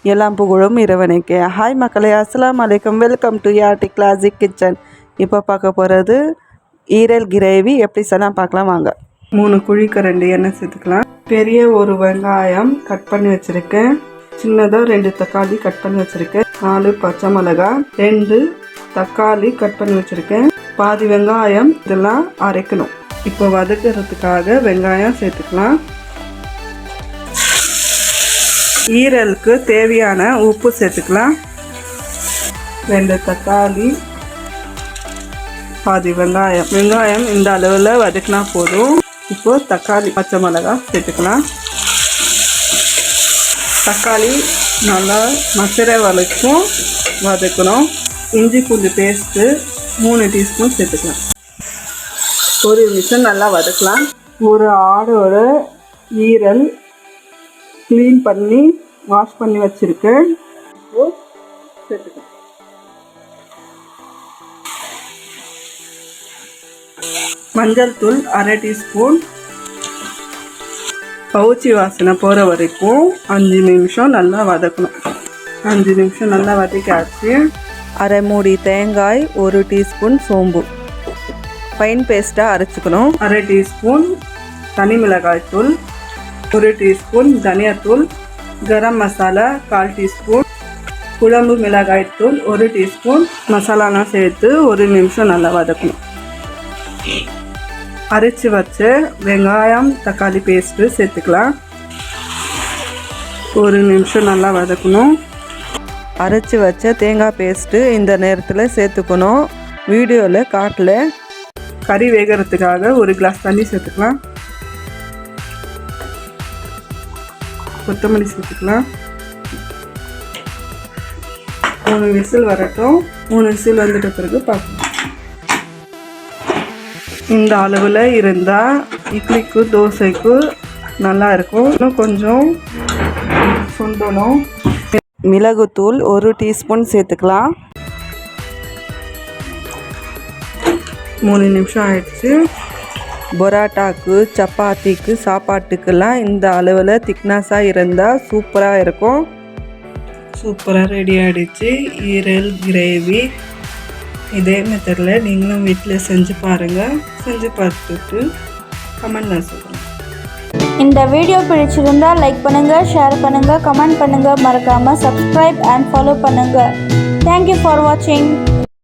எல்லாம் புகழும் இறைவனுக்கே. ஹாய் மக்களே, அஸ்ஸலாமு அலைக்கும். வெல்கம் டு யாட்டி கிளாசிக் கிச்சன். இப்போ பார்க்க போகிறது ஈரல் கிரேவி. எப்படி செய்யலாம் பார்க்கலாம் வாங்க. 3 குழிக்கரண்டி எண்ணெய் சேர்த்துக்கலாம். பெரிய ஒரு வெங்காயம் கட் பண்ணி வச்சுருக்கேன். சின்னதாக 2 தக்காளி கட் பண்ணி வச்சுருக்கேன். 4 பச்சை மிளகாய், 2 தக்காளி கட் பண்ணி வச்சுருக்கேன். பாதி வெங்காயம் இதெல்லாம் அரைக்கணும். இப்போ வதக்கிறதுக்காக வெங்காயம் சேர்த்துக்கலாம். ஈரலுக்கு தேவையான உப்பு சேர்த்துக்கலாம். 2 தக்காளி, பாதி வெங்காயம் இந்த அளவில் வதக்கினா போதும். இப்போ தக்காளி, பச்சை மிளகாய் சேர்த்துக்கலாம். தக்காளி நல்லா மசிற வரைக்கும் வதக்கணும். இஞ்சி பூண்டு பேஸ்ட்டு 3 டீஸ்பூன் சேர்த்துக்கலாம். ஒரு நிமிஷம் நல்லா வதக்கலாம். ஒரு ஆடோட ஈரல் க்ளீன் பண்ணி வாஷ் பண்ணி வச்சுருக்கேன். சேர்த்துக்கலாம். மஞ்சள் தூள் 1/2 டீஸ்பூன். பவுச்சி வாசனை போகிற வரைக்கும் 5 நிமிஷம் நல்லா வதக்கணும். 5 நிமிஷம் நல்லா வதக்காச்சு. அரை மூடி தேங்காய், 1 டீஸ்பூன் சோம்பு ஃபைன் பேஸ்ட்டாக அரைச்சிக்கணும். 1/2 டீஸ்பூன் தனி மிளகாய் தூள், 1 டீஸ்பூன் தனியாத்தூள், கரம் மசாலா 1/4 டீஸ்பூன், குழம்பு மிளகாய் தூள் 1 டீஸ்பூன் மசாலாலாம் சேர்த்து 1 நிமிஷம் நல்லா வதக்கணும். அரைச்சி வச்ச வெங்காயம் தக்காளி பேஸ்ட்டு சேர்த்துக்கலாம். 1 நிமிஷம் நல்லா வதக்கணும். அரைச்சி வச்ச தேங்காய் பேஸ்ட்டு இந்த நேரத்தில் சேர்த்துக்கணும். வீடியோவில் காட்டல. கறி வேகிறதுக்காக 1 கிளாஸ் தண்ணி சேர்த்துக்கலாம். கொத்தமல்லி சேர்த்துக்கலாம். 3 விசில் வரட்டும். 3 விசில் வந்துட்ட பிறகு பார்க்கலாம். இந்த அளவில் இருந்தால் இட்லிக்கு தோசைக்கு நல்லா இருக்கும். இன்னும் கொஞ்சம் சுண்டணும். மிளகுத்தூள் 1 டீஸ்பூன் சேர்த்துக்கலாம். 3 நிமிஷம் ஆயிடுச்சு. பரோட்டாக்கு, சப்பாத்திக்கு, சாப்பாட்டுக்கெல்லாம் இந்த அளவில் திக்னஸாக இருந்தால் சூப்பராக இருக்கும். சூப்பராக ரெடி ஆகிடுச்சு ஈரல் கிரேவி. இதே மெத்தடில் நீங்களும் வீட்டில் செஞ்சு பாருங்கள். செஞ்சு பார்த்துட்டு கமெண்ட்டில் சொல்லுங்கள். இந்த வீடியோ பிடிச்சிருந்தால் லைக் பண்ணுங்கள், ஷேர் பண்ணுங்கள், கமெண்ட் பண்ணுங்கள். மறக்காமல் சப்ஸ்கிரைப் அண்ட் ஃபாலோ பண்ணுங்கள். தேங்க்யூ ஃபார் வாட்சிங்.